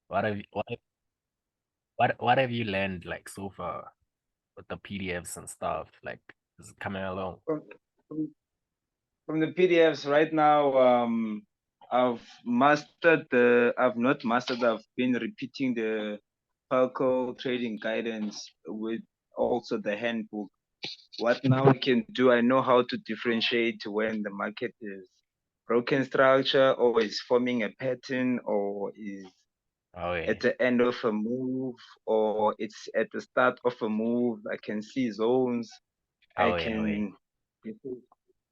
What have you learned like so far with the PDFs and stuff? Like is it coming along? From, from, from the PDFs right now, I've not mastered, I've been repeating the Falco trading guidance with also the handbook. What now I can do, I know how to differentiate when the market is broken structure or is forming a pattern or is Oh yeah. at the end of a move or it's at the start of a move. I can see zones. I Oh yeah, oh yeah. can,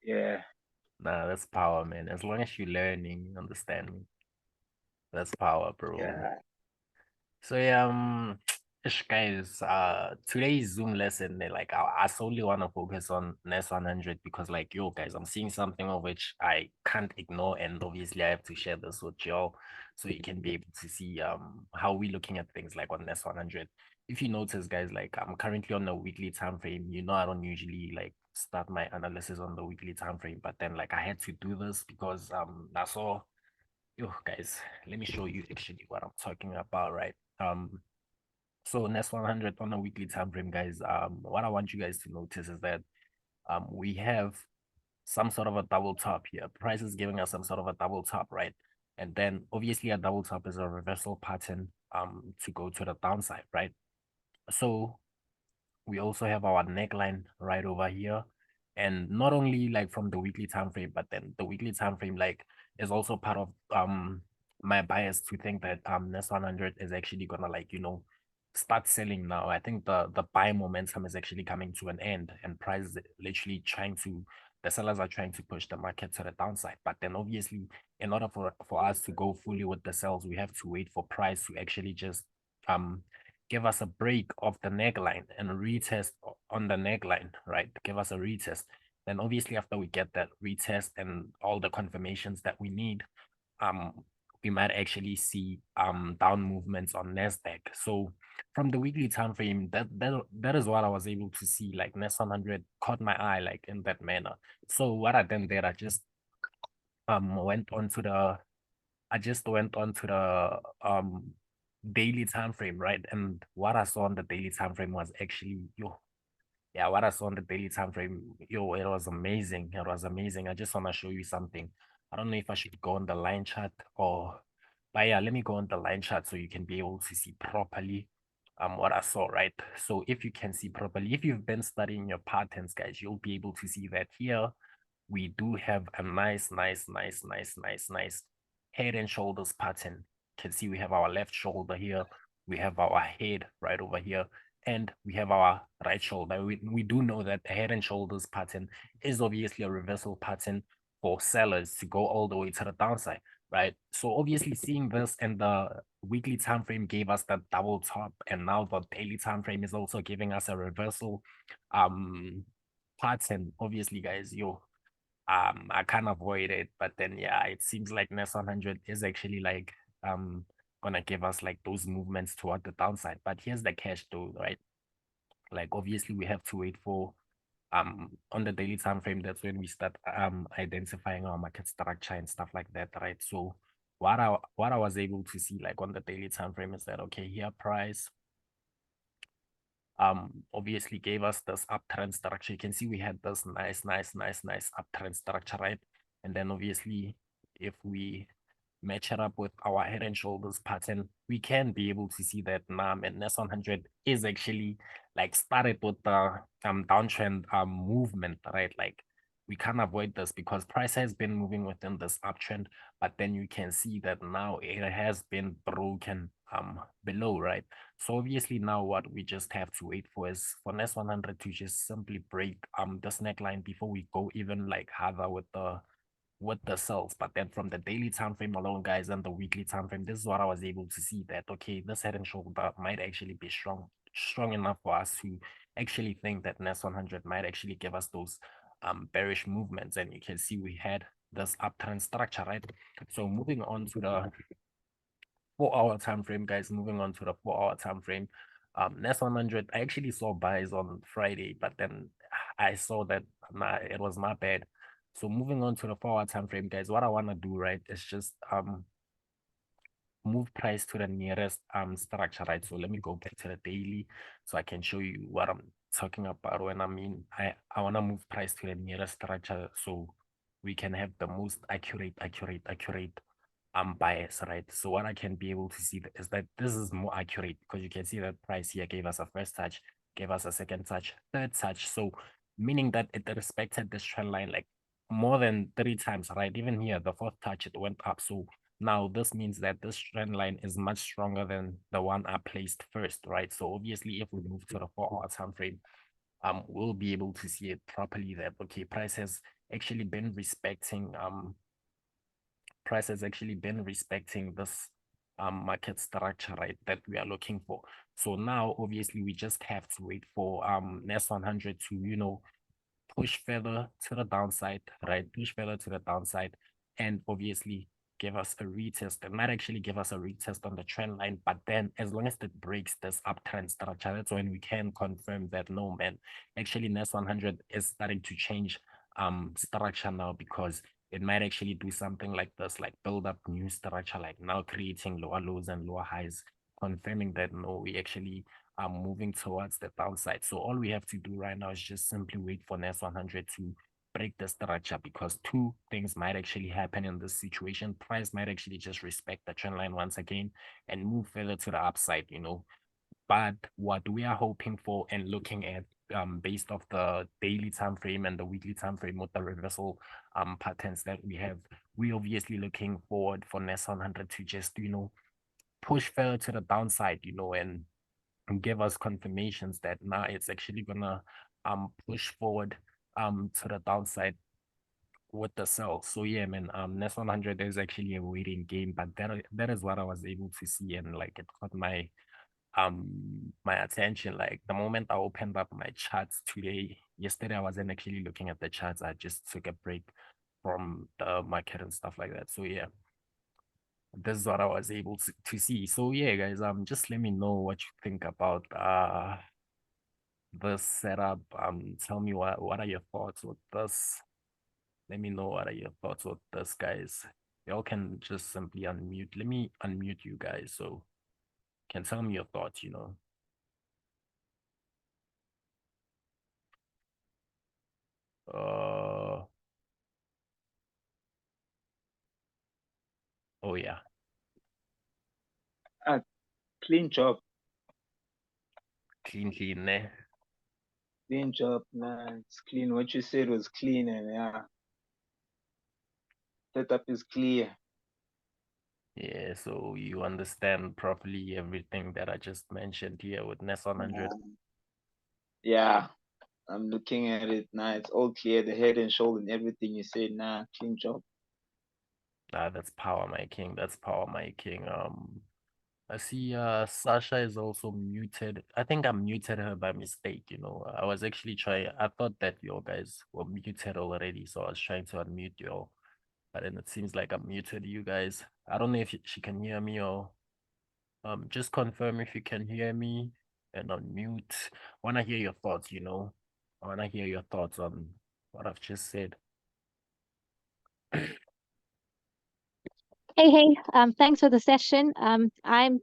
yeah, Nah, that's power, man. As long as you're learning, you understand, that's power, bro. yeah, So yeah, ish, guys, today's Zoom lesson, like I solely want to focus on NES 100 because like yo guys, I'm seeing something of which I can't ignore, and obviously I have to share this with y'all so you can be able to see how we looking at things like on NES 100. If you notice, guys, like I'm currently on a weekly time frame. You know, I don't usually like start my analysis on the weekly time frame, but then like I had to do this because I saw yo guys, let me show you actually what I'm talking about, right? So next 100 on a weekly time frame, guys. What I want you guys to notice is that we have some sort of a double top here. Price is giving us some sort of a double top, right? And then obviously a double top is a reversal pattern to go to the downside, right? So we also have our neckline right over here, and not only like from the weekly time frame, but then the weekly time frame like is also part of my bias to think that next 100 is actually gonna like start selling now. I think the buy momentum is actually coming to an end, and price is literally trying to the sellers are trying to push the market to the downside. But then obviously in order for us to go fully with the sells, we have to wait for price to actually just um give us a break of the neckline and retest on the neckline, right? Give us a retest. Then obviously after we get that retest and all the confirmations that we need, um, we might actually see down movements on Nasdaq. So from the weekly time frame, that is what I was able to see. Like Nas 100 caught my eye like in that manner. So what I then did, I just went on to the I just went on to the daily time frame, right? And what I saw on the daily time frame was actually yo, yeah, what I saw on the daily time frame, yo, it was amazing. It was amazing. I just want to show you something. I don't know if I should go on the line chart or but yeah, let me go on the line chart so you can be able to see properly what I saw, right? So if you can see properly, if you've been studying your patterns, guys, you'll be able to see that here we do have a nice head and shoulders pattern. You can see we have our left shoulder here, we have our head right over here, and we have our right shoulder. We do know that the head and shoulders pattern is obviously a reversal pattern for sellers to go all the way to the downside, right? So obviously seeing this and the weekly time frame gave us that double top, and now the daily time frame is also giving us a reversal um pattern. Obviously, guys, I can't avoid it, but then yeah, it seems like NES 100 is actually like gonna give us like those movements toward the downside. But here's the catch though, right? Like obviously we have to wait for on the daily time frame, that's when we start identifying our market structure and stuff like that, right? So what I was able to see like on the daily time frame is that okay, here price obviously gave us this uptrend structure. You can see we had this nice uptrend structure, right? And then obviously if we match it up with our head and shoulders pattern, we can be able to see that NAM and NES 100 is actually like started with the downtrend movement, right? Like we can't avoid this because price has been moving within this uptrend, but then you can see that now it has been broken below, right? So obviously now what we just have to wait for is for NES 100 to just simply break this neckline before we go even like harder with the cells. But then from the daily time frame alone, guys, and the weekly time frame, this is what I was able to see that okay, this head and shoulder might actually be strong enough for us to actually think that NES 100 might actually give us those bearish movements. And you can see we had this uptrend structure, right? So moving on to the 4 hour time frame, guys. Moving on to the 4 hour time frame. NES 100, I actually saw buys on Friday, but then I saw that it was my bad. So moving on to the 4 hour time frame, guys, what I want to do, right, is just move price to the nearest structure, right? So let me go back to the daily so I can show you what I'm talking about when I mean I want to move price to the nearest structure so we can have the most accurate bias, right? So what I can be able to see is that this is more accurate because you can see that price here gave us a first touch, gave us a second touch, third touch. So meaning that it respected this trend line like more than 3 times, right? Even here, the fourth touch, it went up. So now this means that this trend line is much stronger than the one I placed first, right? So obviously, if we move to the 4 hour time frame, we'll be able to see it properly that okay, price has actually been respecting this market structure, right, that we are looking for. So now obviously we just have to wait for NES 100 to push further to the downside, right? Push further to the downside, and obviously give us a retest. It might actually give us a retest on the trend line, but then as long as it breaks this uptrend structure, that's when we can confirm that no man, actually NES 100 is starting to change structure now because it might actually do something like this, like build up new structure, like now creating lower lows and lower highs, confirming that no, we actually moving towards the downside. So all we have to do right now is just simply wait for NES 100 to break the structure because two things might actually happen in this situation. Price might actually just respect the trend line once again and move further to the upside, But what we are hoping for and looking at based off the daily time frame and the weekly time frame with the reversal patterns that we obviously looking forward for NES 100 to just, push further to the downside, and give us confirmations that now it's actually gonna push forward to the downside with the sell. So yeah, man, Nest 100 is actually a waiting game, but that is what I was able to see and like it caught my attention. Like the moment I opened up my charts today, yesterday I wasn't actually looking at the charts. I just took a break from the market and stuff like that. So yeah, this is what I was able to see. So yeah, guys, just let me know what you think about this setup. Tell me what are your thoughts with this. Let me know what are your thoughts with this, guys. Y'all can just simply unmute. Let me unmute you guys so you can tell me your thoughts. Uh oh yeah, Ah, clean job. clean, ne? Clean job, man. It's clean. What you said was clean, and yeah, setup is clear. Yeah, so you understand properly everything that I just mentioned here with NES 100. Yeah, I'm looking at it now. It's all clear. The head and shoulder and everything you said. Nah, clean job. That's power, my king. That's power, my king. I see Sasha is also muted. I think I muted her by mistake. I was actually trying, I thought that you guys were muted already, so I was trying to unmute you all. But then it seems like I muted you guys. I don't know if she can hear me or just confirm if you can hear me and unmute. Wanna hear your thoughts. I wanna hear your thoughts on what I've just said. Hey, thanks for the session. I'm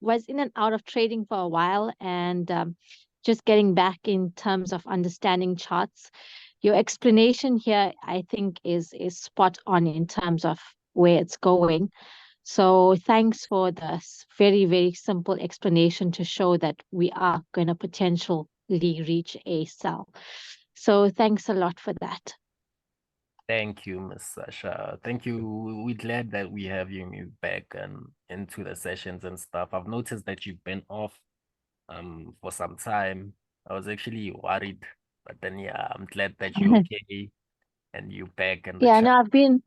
was in and out of trading for a while and just getting back in terms of understanding charts. Your explanation here, I think, is spot on in terms of where it's going. So thanks for this very, very simple explanation to show that we are going to potentially reach a sell. So thanks a lot for that. Thank you, Miss Sasha. Thank you. We're glad that we have you back and into the sessions and stuff. I've noticed that you've been off for some time. I was actually worried, but then yeah, I'm glad that you're okay and you're back in the Yeah, chat. no, I've been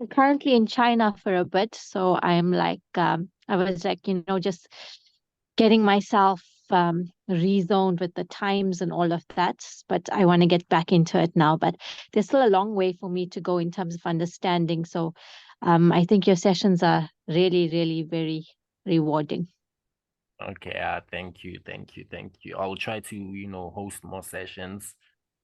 currently in China for a bit, so I'm like, I was like, just getting myself rezoned with the times and all of that. But I want to get back into it now. But there's still a long way for me to go in terms of understanding. So, I think your sessions are really, really very rewarding. Okay, thank you. I'll try to host more sessions,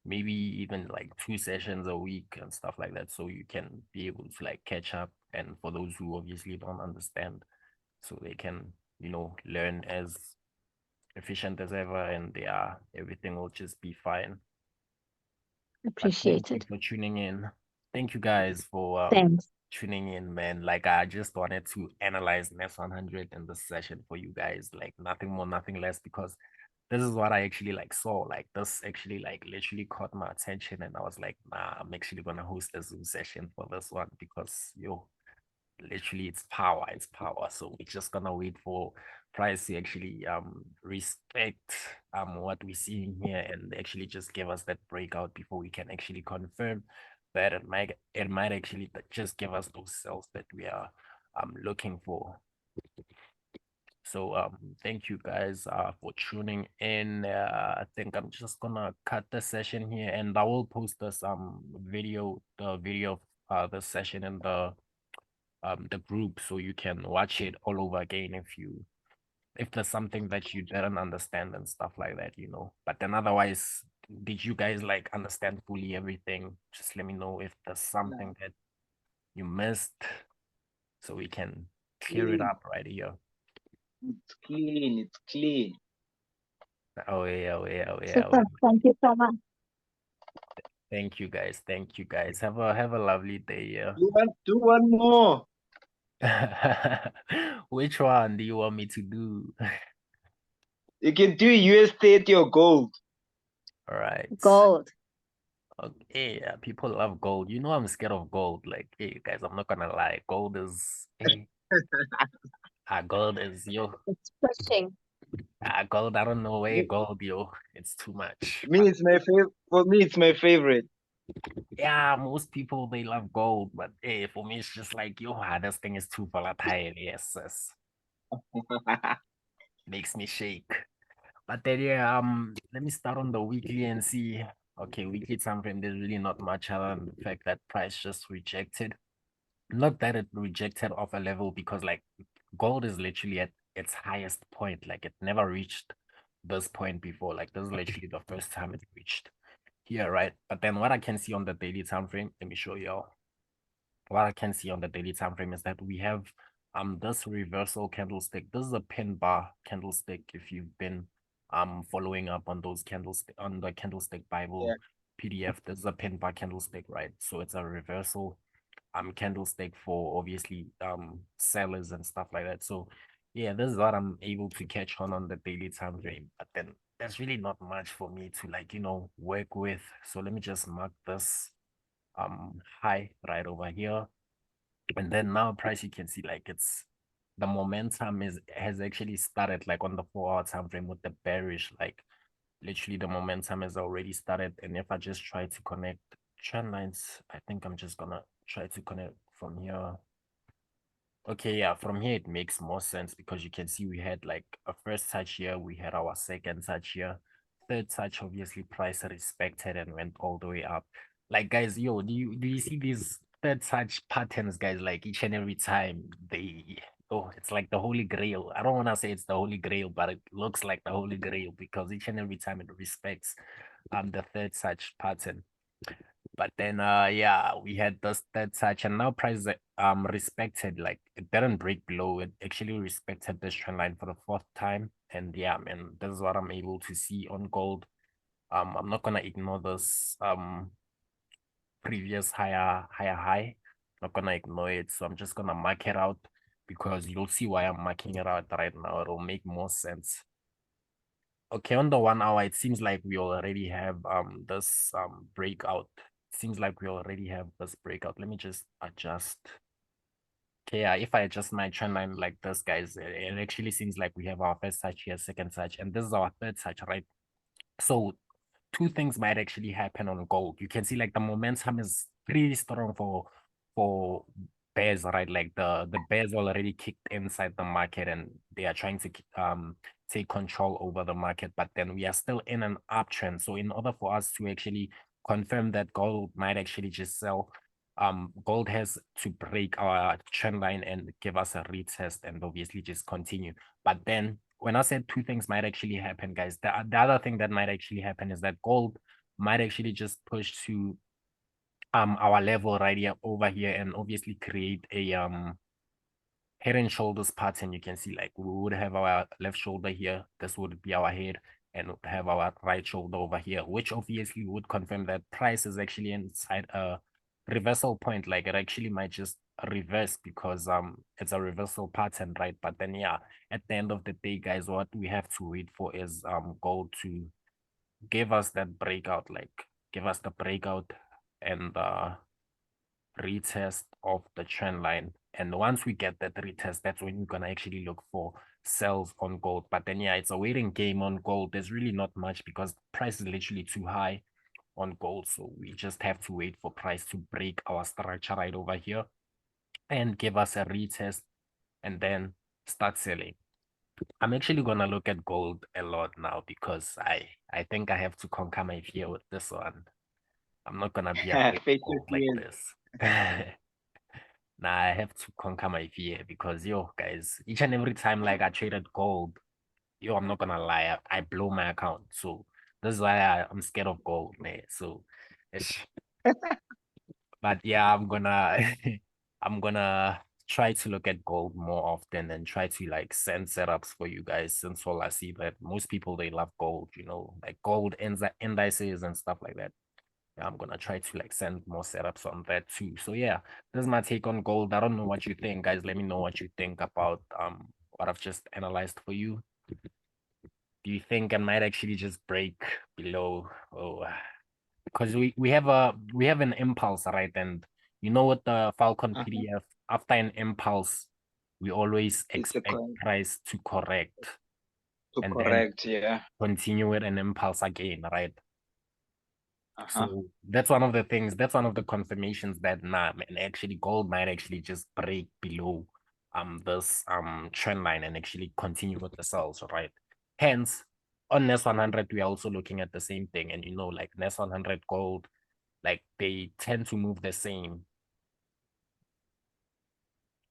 maybe even like 2 sessions a week and stuff like that, so you can be able to like catch up. And for those who obviously don't understand, so they can, learn as efficient as ever, and everything will just be fine. But thank you Appreciated. for tuning in. Thank you guys for Thanks. tuning in, man. Like, I just wanted to analyze NES 100 in this session for you guys, like nothing more, nothing less, because this is what I actually like saw. Like, this actually like literally caught my attention, and I was like, nah, I'm actually gonna host a Zoom session for this one because literally it's power. So we're just gonna wait for Price to actually respect what we're seeing here and actually just give us that breakout before we can actually confirm that it might actually just give us those cells that we are looking for. So thank you guys for tuning in. I think I'm just gonna cut the session here, and I will post this the video of the session in the group, so you can watch it all over again if there's something that you didn't understand and stuff like that. But then otherwise, did you guys like understand fully everything? Just let me know if there's something that you missed, so we can clear it Clean. up right here. It's clean. It's clean. Oh yeah, oh yeah, oh yeah, oh Super. yeah. Thank you so much. Thank you guys. Thank you guys. Have a lovely day. You want to do one more? Yeah. Which one do you want me to do? You can do US 30 or gold. All right. Gold. Okay, yeah, people love gold. I'm scared of gold. Like, hey, guys, I'm not gonna lie. Gold is It's pushing. gold. I don't know where Me, gold, it's too much. me But it's my favorite. For me, it's my favorite. yeah, most people they love gold, but hey, for me, it's just like this thing is too volatile. Yes, makes me shake. But then yeah, let me start on the weekly and see. Okay, weekly time frame, there's really not much other than the fact that price just rejected. Not that it rejected off a level, because like gold is literally at its highest point. Like, it never reached this point before. Like, this is literally the first time it reached here, right? But then what I can see on the daily time frame, let me show y'all. What I can see on the daily time frame is that we have this reversal candlestick. This is a pin bar candlestick. If you've been following up on those candlestick on the candlestick Bible Yeah. PDF, this is a pin bar candlestick, right? So it's a reversal candlestick for obviously sellers and stuff like that. So yeah, this is what I'm able to catch on the daily time frame. But then there's really not much for me to like work with. So let me just mark this high right over here. And then now price, you can see like the momentum has actually started like on the 4 hour time frame with the bearish, like literally the momentum has already started. And if I just try to connect trend lines, I think I'm just gonna try to connect from here. Okay, yeah, from here it makes more sense, because you can see we had like a first touch here, we had our second touch here, third touch, obviously price respected and went all the way up. Like, guys, do you see these third touch patterns, guys? Like, each and every time it's like the holy grail. I don't want to say it's the holy grail, but it looks like the holy grail, because each and every time it respects the third touch pattern. But then yeah, we had this third touch, and now price respected, like it didn't break below, it actually respected this trend line for the fourth time. And yeah, man, this is what I'm able to see on gold. I'm not gonna ignore this previous higher high. Not gonna ignore it, so I'm just gonna mark it out, because you'll see why I'm marking it out right now. It'll make more sense. Okay, on the 1 hour, it seems like we already have this breakout. It seems like we already have this breakout. Let me just adjust. Okay, yeah, if I adjust my trend line like this, guys, it actually seems like we have our first touch here, second touch, and this is our third touch, right? So two things might actually happen on gold. You can see like the momentum is pretty strong for bears, right? Like the bears already kicked inside the market, and they are trying to take control over the market. But then we are still in an uptrend. So in order for us to actually confirm that gold might actually just sell, gold has to break our trend line and give us a retest, and obviously just continue. But then when I said two things might actually happen, guys, the other thing that might actually happen is that gold might actually just push to our level right here over here, and obviously create head and shoulders pattern, you can see like we would have our left shoulder here. This would be our head, and would have our right shoulder over here, which obviously would confirm that price is actually inside a reversal point. Like it actually might just reverse because it's a reversal pattern, right? But then yeah, at the end of the day, guys, what we have to wait for is gold to give us that breakout, like give us the breakout and retest of the trend line. And once we get that retest, that's when we're gonna actually look for sells on gold. But then yeah, it's a waiting game on gold. There's really not much because price is literally too high on gold. So we just have to wait for price to break our structure right over here and give us a retest and then start selling. I'm actually gonna look at gold a lot now because I think I have to conquer my fear with this one. I'm not gonna be afraid of Face your gold like fears. this. Nah, I have to conquer my fear because yo, guys, each and every time like I traded gold, yo, I'm not gonna lie, I blow my account. So this is why I'm scared of gold, man. So it's but yeah, I'm gonna I'm gonna try to look at gold more often and try to like send setups for you guys since all I see that most people they love gold, like gold indices and stuff like that. I'm gonna try to like send more setups on that too. So yeah, this is my take on gold. I don't know what you think, guys. Let me know what you think about what I've just analyzed for you. Do you think I might actually just break below? Oh, because we have an impulse, right? And with the Falcon Uh-huh. PDF, after an impulse, we always It's a expect price to correct to and then correct, yeah. continue with an impulse again, right? Uh-huh. So that's one of the things, that's one of the confirmations that nah, man, actually gold might actually just break below this trend line and actually continue with the sales, right? Hence, on NES 100, we're also looking at the same thing. And like NES 100 gold, like they tend to move the same.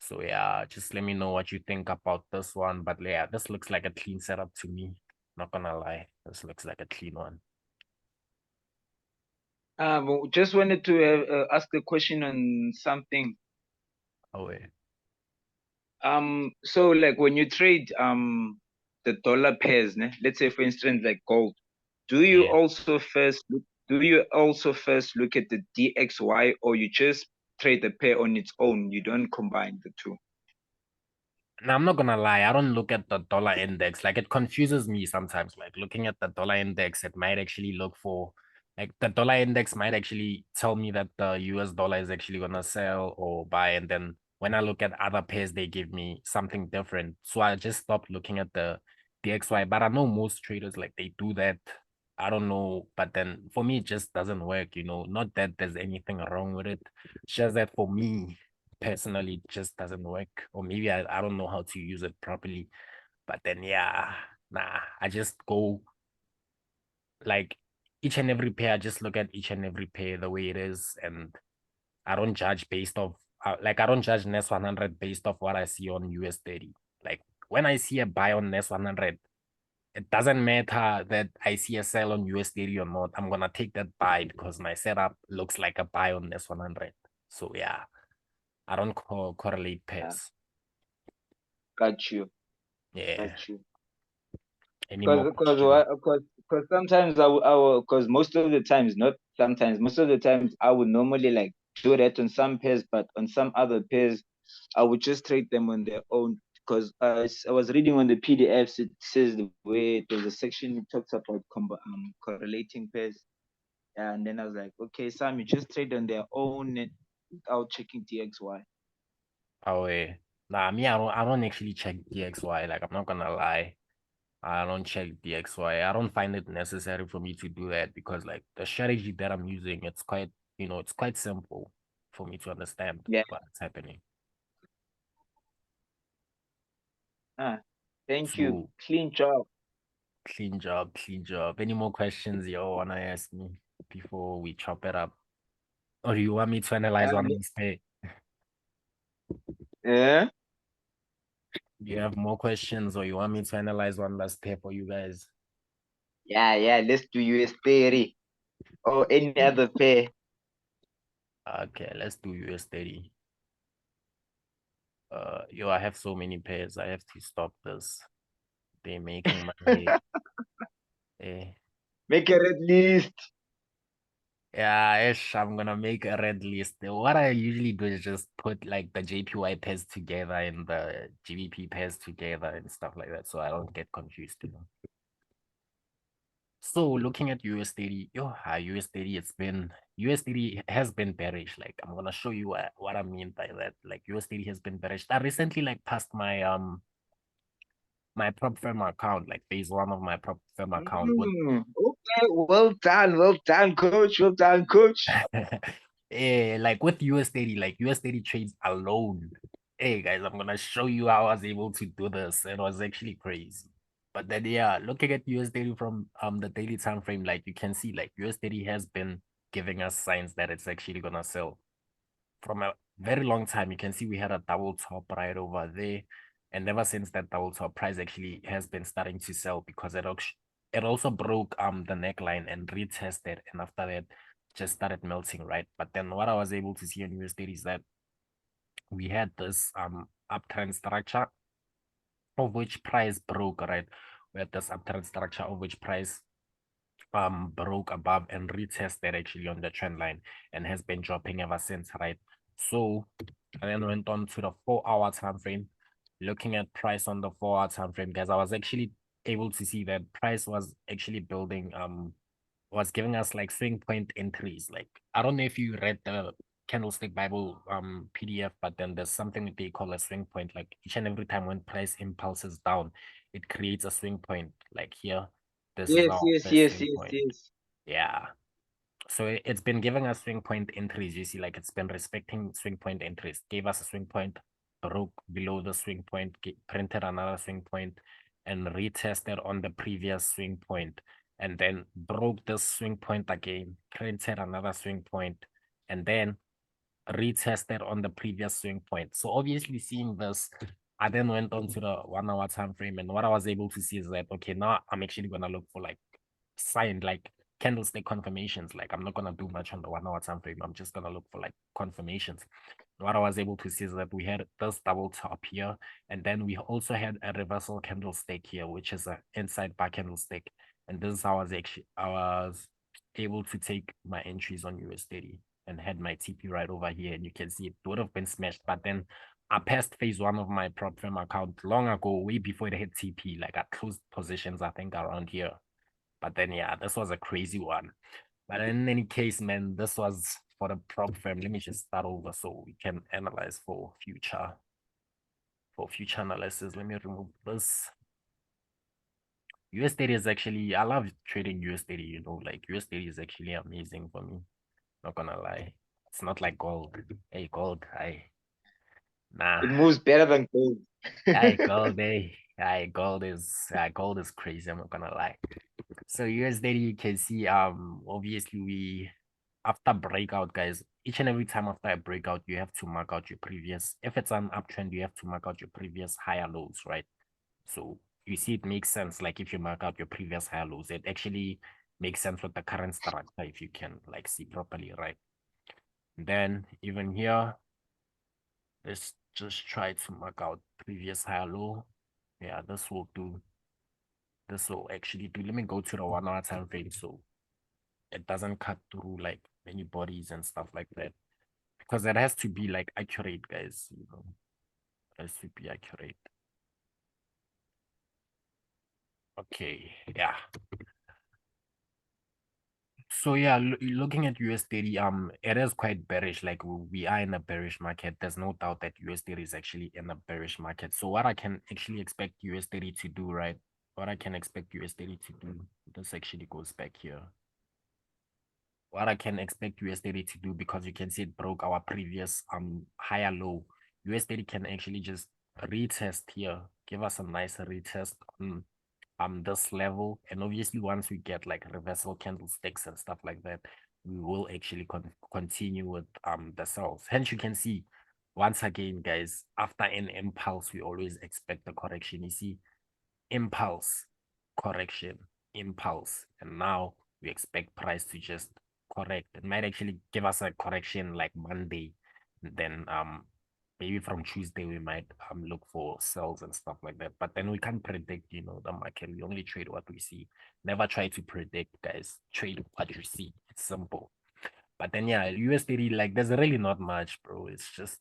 So yeah, just let me know what you think about this one. But yeah, this looks like a clean setup to me. Not gonna lie, this looks like a clean one. Just wanted to ask a question on something. Oh wait. So like when you trade the dollar pairs, ne? Let's say for instance like gold, do you Yeah. also first look at the DXY, or you just trade the pair on its own? You don't combine the two. Now, I'm not gonna lie, I don't look at the dollar index. Like it confuses me sometimes. Like looking at the dollar index, it might actually look for like the dollar index might actually tell me that the US dollar is actually gonna sell or buy. And then when I look at other pairs, they give me something different. So I just stopped looking at the DXY. But I know most traders like they do that. I don't know, but then for me it just doesn't work. Not that there's anything wrong with it. It's just that for me personally it just doesn't work, or maybe I don't know how to use it properly. But then yeah, nah, I just go like each and every pair. I just look at each and every pair the way it is, and I don't judge based off like I don't judge NES 100 based off what I see on US 30. Like when I see a buy on NES 100, it doesn't matter that I see a sell on US 30 or not. I'm gonna take that buy because my setup looks like a buy on NES 100. So yeah, I don't correlate Yeah, pairs. got you, Yeah. got you. Any more questions? Because sometimes because most of the times, not sometimes, most of the times I would normally like do that on some pairs, but on some other pairs I would just trade them on their own. Because I was reading on the PDFs, it says the way there's a section it talks about correlating pairs. Yeah, and then I was like, okay, some you just trade on their own without checking DXY. Oh, yeah. Nah, me, I don't actually check DXY. Like, I'm not gonna lie. I don't check DXY. I don't find it necessary for me to do that because, like, the strategy that I'm using, it's quite simple for me to understand Yeah. what's happening. Thank you. So, Clean job. clean job, clean job. Any more questions you wanna ask me before we chop it up? Or do you want me to analyze one last pair? Yeah. Do you have more questions or you want me to analyze one last pair for you guys? Yeah. Let's do US 30 or any other pair. Okay, let's do US 30. Yo, I have so many pairs. I have to stop this. They're making my head. Eh. Make a red list. Yeah, ish, I'm gonna make a red list. What I usually do is just put like the JPY pairs together and the GBP pairs together and stuff like that, so I don't get confused. So looking at USD, USD, USD has been bearish. Like I'm gonna show you what I mean by that. Like USD has been bearish. I recently like passed my prop firm account, like phase one of my prop firm account with Okay, well done, coach. Well done, coach. like with USD, like USD trades alone. Hey guys, I'm gonna show you how I was able to do this. It was actually crazy. But then yeah, looking at USD from the daily time frame, like you can see like USD has been giving us signs that it's actually gonna sell from a very long time. You can see we had a double top right over there. And ever since that double top, price actually has been starting to sell because it also broke the neckline and retested, and after that just started melting, right? But then what I was able to see on USD is that we had this uptrend structure of which price broke, right? We had this uptrend structure of which price broke above and retested actually on the trend line and has been dropping ever since, right? So I then went on to the 4-hour time frame. Looking at price on the 4-hour time frame, guys, I was actually able to see that price was actually building was giving us like swing point entries. Like I don't know if you read the candlestick bible PDF, but then there's something that they call a swing point. Like each and every time when price impulses down, it creates a swing point. Like here, this is Yes, our yes, first yes, swing yes, point. yes. Yeah, so it's been giving us swing point entries. You see, like it's been respecting swing point entries. Gave us a swing point, broke below the swing point, printed another swing point, and retested on the previous swing point, and then broke this swing point again, printed another swing point, and then retested on the previous swing point. So obviously seeing this, I then went on to the 1-hour time frame, and what I was able to see is that okay, now I'm actually gonna look for like sign like candlestick confirmations. Like I'm not gonna do much on the 1-hour time frame. I'm just gonna look for like confirmations. What I was able to see is that we had this double top here, and then we also had a reversal candlestick here, which is an inside bar candlestick. And this is how I was able to take my entries on USD and had my TP right over here. And you can see it would have been smashed, but then I passed phase one of my prop firm account long ago, way before it hit TP. Like I closed positions, I think around here. But then yeah, this was a crazy one. But in any case, man, this was for the prop firm. Let me just start over so we can analyze for future analysis. Let me remove this. USD is actually, I love trading USD, like USD is actually amazing for me. Not gonna lie. It's not like gold. Hey, gold, nah. It moves better than gold. Gold, gold is crazy, I'm not gonna lie. So USD, you can see obviously we after breakout, guys, each and every time after a breakout, you have to mark out your previous, if it's an uptrend, you have to mark out your previous higher lows, right? So you see it makes sense. Like if you mark out your previous higher lows, it actually makes sense with the current structure if you can like see properly, right? Then even here, let's just try to mark out previous higher low. Yeah, this will do. This will actually do. Let me go to the 1-hour time frame so it doesn't cut through like many bodies and stuff like that. Because it has to be like accurate, guys. It has to be accurate. Okay, yeah. So yeah, looking at USD, it is quite bearish. Like we are in a bearish market. There's no doubt that USD is actually in a bearish market. So what I can actually expect USD to do, right? What I can expect USD to do, this actually goes back here. What I can expect USD to do, because you can see it broke our previous higher low. USD can actually just retest here, give us a nice retest on this level, and obviously once we get like reversal candlesticks and stuff like that, we will actually continue with the sells. Hence you can see once again, guys, after an impulse we always expect a correction. You see, impulse, correction, impulse, and now we expect price to just correct. It might actually give us a correction like Monday, then maybe from Tuesday we might look for sells and stuff like that. But then we can't predict, you know, the market. We only trade what we see. Never try to predict, guys. Trade what you see. It's simple. But then yeah, USDT, like there's really not much, bro. It's just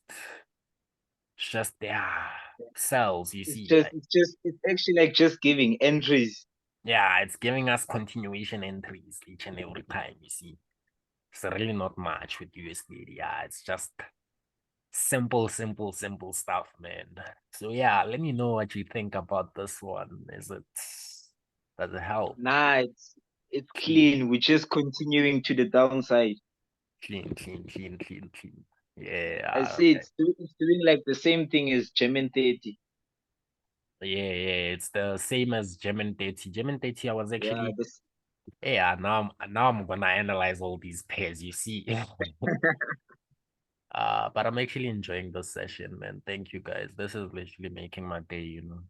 yeah, sells, you see. Like, It's actually like just giving entries. yeah, it's giving us continuation entries each and every time, you see. It's really not much with USDT. Yeah, it's just simple stuff, man. So yeah, let me know what you think about this one. Does it help? Nah, it's Clean, clean. We're just continuing to the downside. clean. I Yeah, see okay. it's doing like the same thing as German 30. Yeah, it's the same as German 30. German 30, I was Yeah, actually, this yeah, now I'm gonna analyze all these pairs, you see. But I'm actually enjoying this session, man. Thank you guys. This is literally making my day, you know.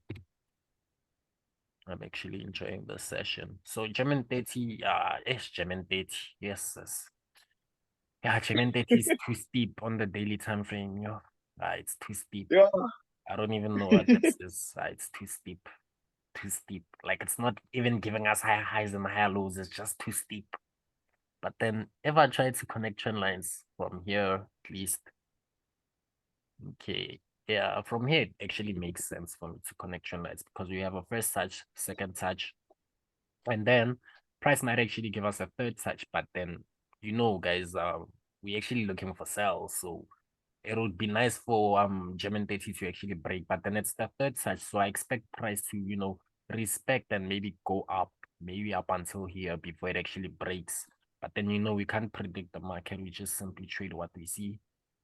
I'm actually enjoying this session. So German 30, yes, German 30. Yes. Yeah, German 30 is too steep on the daily time frame, yo. It's too steep. yeah. I don't even know what this is. It's too steep. Too steep. Like it's not even giving us higher highs and higher lows. It's just too steep. But then if I try to connect trend lines from here, at least, okay. Yeah, from here it actually makes sense for me to connect trend lines because we have a first touch, second touch, and then price might actually give us a third touch. But then, you know, guys, we actually looking for sales. So it would be nice for German 30 to actually break, but then it's the third touch. So I expect price to, you know, respect and maybe go up, maybe up until here before it actually breaks. But then, you know, we can't predict the market. We just simply trade what we see.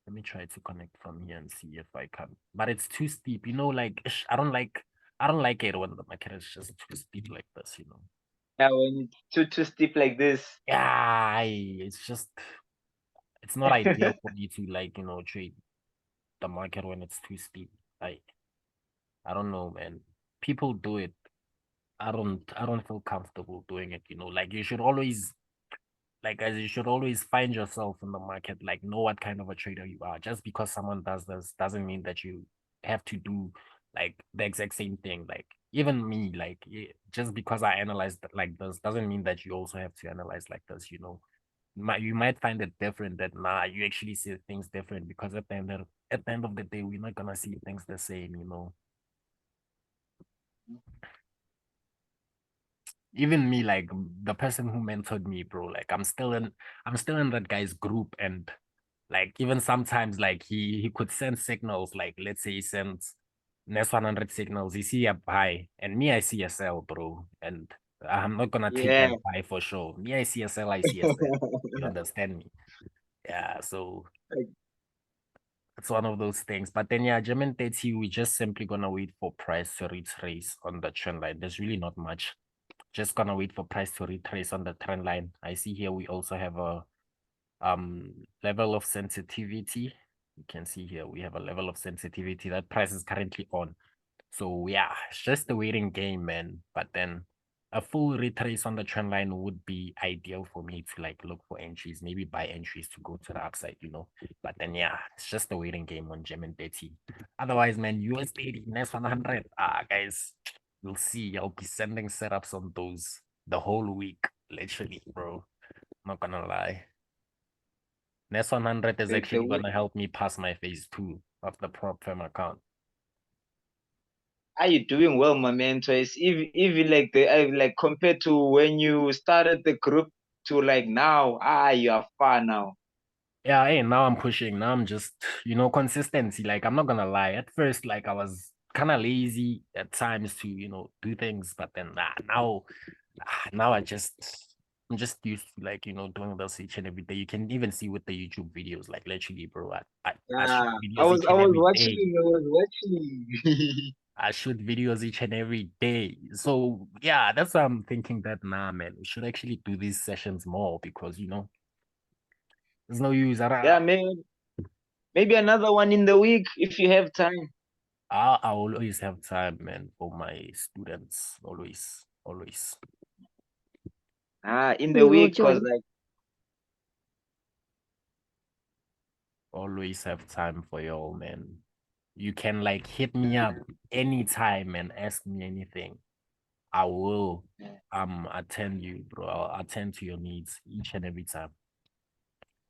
Let me try to connect from here and see if I can. But it's too steep, you know, like I don't like it when the market is just too steep like this, you know. Yeah, when it's too steep like this. Yeah, it's not ideal for me to like, you know, trade the market when it's too steep. I I don't know, man. People do it. I don't feel comfortable doing it, you know. Like you should always like as you should always find yourself in the market, like know what kind of a trader you are. Just because someone does this doesn't mean that you have to do like the exact same thing. Like even me, like just because I analyze like this doesn't mean that you also have to analyze like this, you know. You might find it different that nah, you actually see things different because at the end of the day, we're not gonna see things the same, you know. Even me, like the person who mentored me, bro, like I'm still in that guy's group, and like even sometimes like he could send signals, like let's say he sends NES 100 signals, he see a buy and me I see a sell, bro, and I'm not gonna take Yeah. that buy for sure. Me I see a sell, I see a sell. You understand me? Yeah, so it's one of those things. But then yeah, German 30, we just simply gonna wait for price to retrace on the trend line. There's really not much. Just gonna wait for price to retrace on the trend line. I see here we also have a level of sensitivity. You can see here we have a level of sensitivity that price is currently on. So yeah, it's just a waiting game, man. But then a full retrace on the trend line would be ideal for me to like look for entries, maybe buy entries to go to the upside, you know. But then yeah, it's just a waiting game on German 30. Otherwise, man, USD next 100. Guys, you'll see. I'll be sending setups on those the whole week, literally, bro. Not gonna lie. Next 100 is The actually gonna help me pass my phase 2 of the prop firm account. Are you doing well, my man? Twice, even like like compared to when you started the group to like now, you are far now. Yeah, hey, now I'm pushing. Now I'm just, consistency. Like, I'm not gonna lie. At first, like, I was kind of lazy at times to, do things, but then now I'm just used to like, doing this each and every day. You can even see with the YouTube videos, like, literally, bro. I shoot Yeah, videos each I and was every day. watching. I was watching. I shoot videos each and every day. So yeah, that's why I'm thinking that nah, man, we should actually do these sessions more because there's no use. Yeah, man. Maybe another one in the week if you have time. I always have time, man, for my students. Always In the We will week, cause join. like have time for y'all, man. You can like hit me up anytime and ask me anything. I will attend you, bro. I'll attend to your needs each and every time.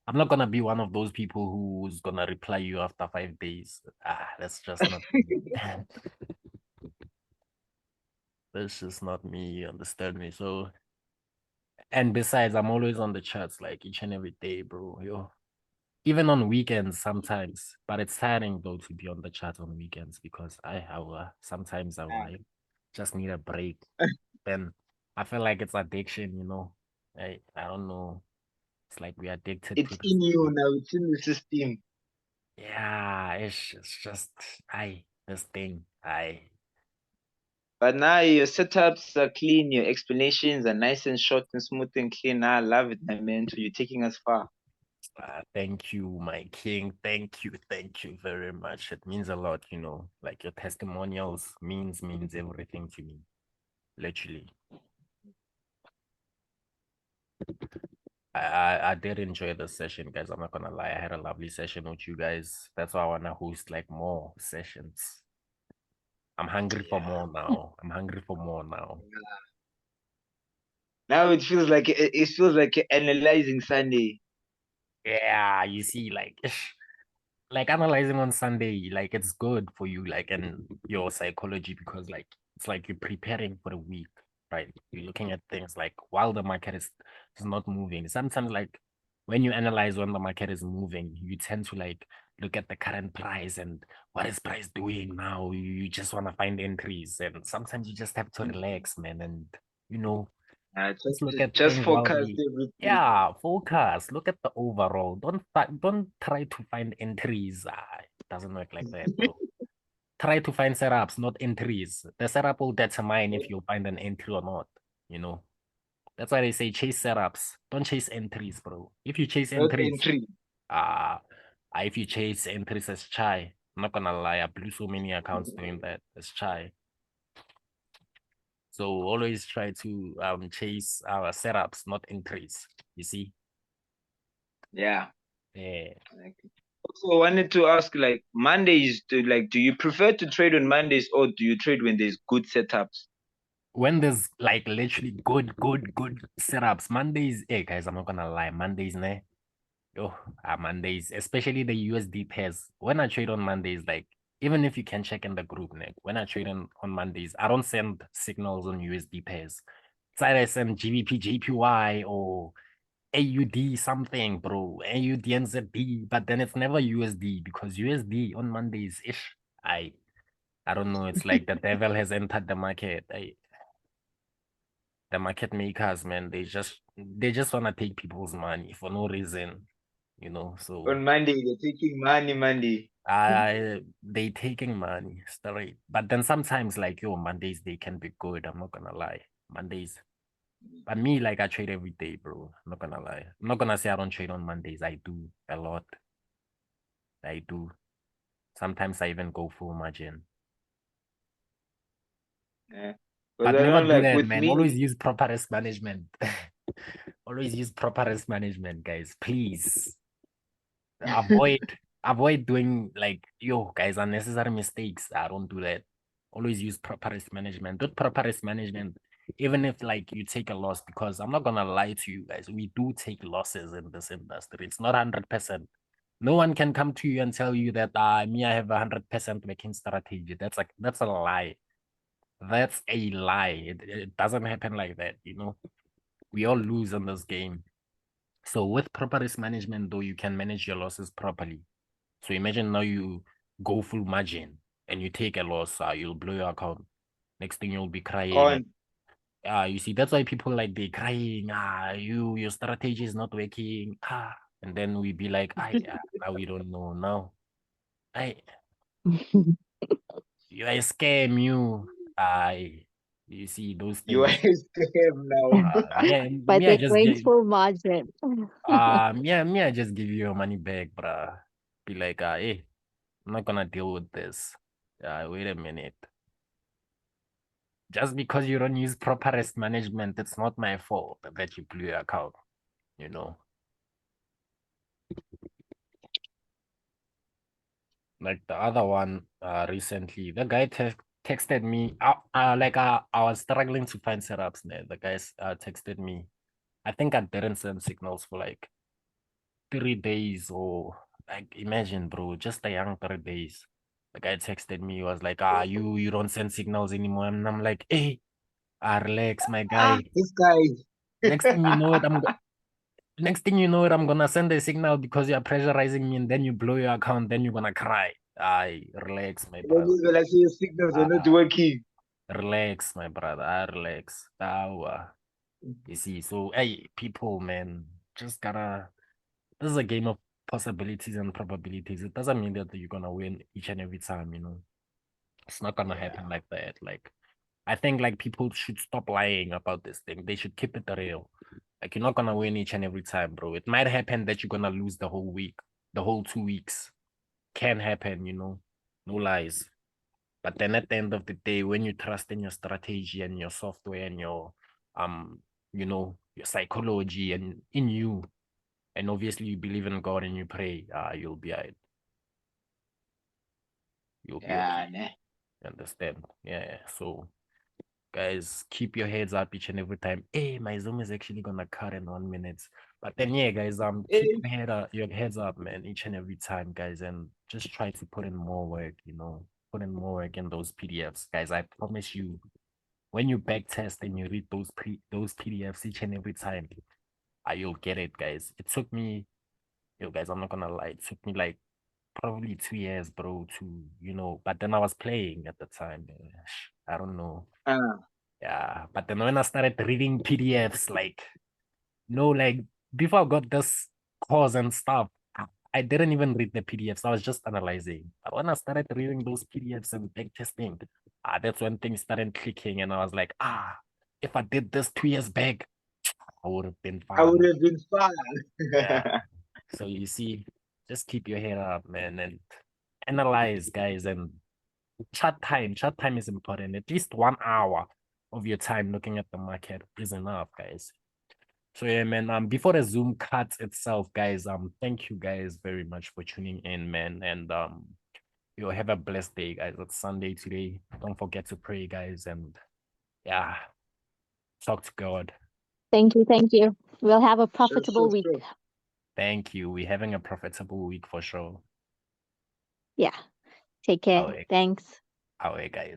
I'm not gonna be one of those people who's gonna reply you after 5 days. That's just not me. That's just not me, you understand me? So, and besides, I'm always on the chats like each and every day, bro. Yo, even on weekends sometimes, but it's tiring though to be on the chat on weekends because sometimes just need a break. Then I feel like it's addiction, you know. I don't know. It's like we're addicted It's to this. in you now. It's in the system. Yeah, it's just this thing. But now your setups are clean. Your explanations are nice and short and smooth and clean. I love it, my man. So you're taking us far. Thank you, my king. Thank you very much. It means a lot, you know. Like your testimonials means everything to me. Literally. I did enjoy the session, guys. I'm not gonna lie. I had a lovely session with you guys. That's why I wanna host like more sessions. I'm hungry for more now. I'm hungry for more now. Now it feels like it feels like analyzing Sunday. Yeah, you see, like analyzing on Sunday, like it's good for you, like in your psychology, because like it's like you're preparing for the week, right? You're looking at things like while the market is not moving. Sometimes like when you analyze when the market is moving, you tend to like look at the current price and what is price doing now. You just want to find entries, and sometimes you just have to relax, man, and you know Just just look at just things while focus they, everything. yeah, focus. Look at the overall. Don't try to find entries. It doesn't work like that, bro. Try to find setups, not entries. The setup will determine if you find an entry or not. You know, that's why they say chase setups. Don't chase entries, bro. If you chase Not entries, entry. uh, if you chase entries as chai, I'm not gonna lie, I blew so many accounts doing that as chai. So always try to chase our setups, not entries. You see? Yeah. Yeah. Also, I wanted to ask, like Mondays, do you prefer to trade on Mondays or do you trade when there's good setups? When there's like literally good setups, Mondays, hey guys, I'm not gonna lie, Mondays, ne? Oh, Mondays, especially the USD pairs. When I trade on Mondays, like even if you can check in the group, Nick, when I trade on Mondays, I don't send signals on USD pairs. It's either I send GBP, JPY, or AUD something, bro. AUD NZD, but then it's never USD because USD on Mondays ish. I don't know. It's like the devil has entered the market. The market makers, man, they just want to take people's money for no reason, you know. So On Monday, they're taking money, Monday. they taking money straight. But then sometimes like Mondays they can be good. I'm not gonna lie. Mondays. But me, like I trade every day, bro. I'm not gonna lie. I'm not gonna say I don't trade on Mondays. I do a lot. I do. Sometimes I even go full margin. Yeah. Because But I never know, do like that, with man. me, Always use proper risk management. Always use proper risk management, guys. Please avoid avoid doing like guys unnecessary mistakes. I don't do that. Always use proper risk management. Do proper risk management, even if like you take a loss, because I'm not gonna lie to you guys. We do take losses in this industry. It's not 100%. No one can come to you and tell you that me, I have 100% making strategy. That's a lie. That's a lie. It doesn't happen like that, you know. We all lose in this game. So with proper risk management, though, you can manage your losses properly. So imagine now you go full margin and you take a loss, you'll blow your account. Next thing you'll be crying. on You see, that's why people like they crying. Your strategy is not working. And then we be like, now we don't know now. I you I scam you. I you see those you are things. scam now. But Me, I they're just going get full margin. me, I just give you your money back, bruh. Be like, hey, I'm not gonna deal with this. Wait a minute. Just because you don't use proper risk management, it's not my fault that you blew your account, you know. Like the other one, recently, the guy texted me. I was struggling to find setups. Man. The guy texted me. I think I didn't send signals for like 3 days, or like imagine, bro, just a young 3 days. The guy texted me. He was like, you don't send signals anymore, and I'm like, hey, relax, my guy. This guy. Next thing you know it, next thing you know it, I'm gonna send a signal because you're pressurizing me, and then you blow your account, then you're gonna cry. Relax, my Then brother. you realize your signals are not Ah, working. relax, my brother. Relax. You see, so hey, people, man, just gotta. This is a game of possibilities and probabilities. It doesn't mean that you're gonna win each and every time, you know. It's not gonna Yeah. happen like that. Like, I think like people should stop lying about this thing. They should keep it real. Like, you're not gonna win each and every time, bro. It might happen that you're gonna lose the whole week, the whole 2 weeks. Can happen, you know. No lies. But then at the end of the day, when you trust in your strategy and your software and your your psychology and in you, and obviously you believe in God and you pray, you'll be all right. You'll be okay. Yeah, ne. You understand? Yeah. So guys, keep your heads up each and every time. Hey, my Zoom is actually gonna cut in 1 minute. But then yeah, guys, keep Eh, your heads up, man, each and every time, guys, and just try to put in more work, you know. Put in more work in those PDFs, guys. I promise you, when you back test and you read those PDFs each and every time, you'll get it, guys. It took me, guys, I'm not gonna lie, it took me like probably 2 years, bro, to, but then I was playing at the time. I don't know. ah, Yeah, but then when I started reading PDFs, like, no, like before I got this course and stuff, I didn't even read the PDFs. I was just analyzing. But when I started reading those PDFs and back testing, that's when things started clicking, and I was like, if I did this 2 years back, I would have been I would fine. have been Yeah. fine. So you see, just keep your head up, man, and analyze, guys, and chat time. Chat time is important. At least 1 hour of your time looking at the market is enough, guys. So yeah, man. Before the Zoom cuts itself, guys. Thank you guys very much for tuning in, man. And you have a blessed day, guys. It's Sunday today. Don't forget to pray, guys, and yeah, talk to God. Thank you. Thank you. We'll have a Sure, profitable sure, week. sure. Thank you. We're having a profitable week for sure. Yeah. Take care. Away, Thanks. away, guys.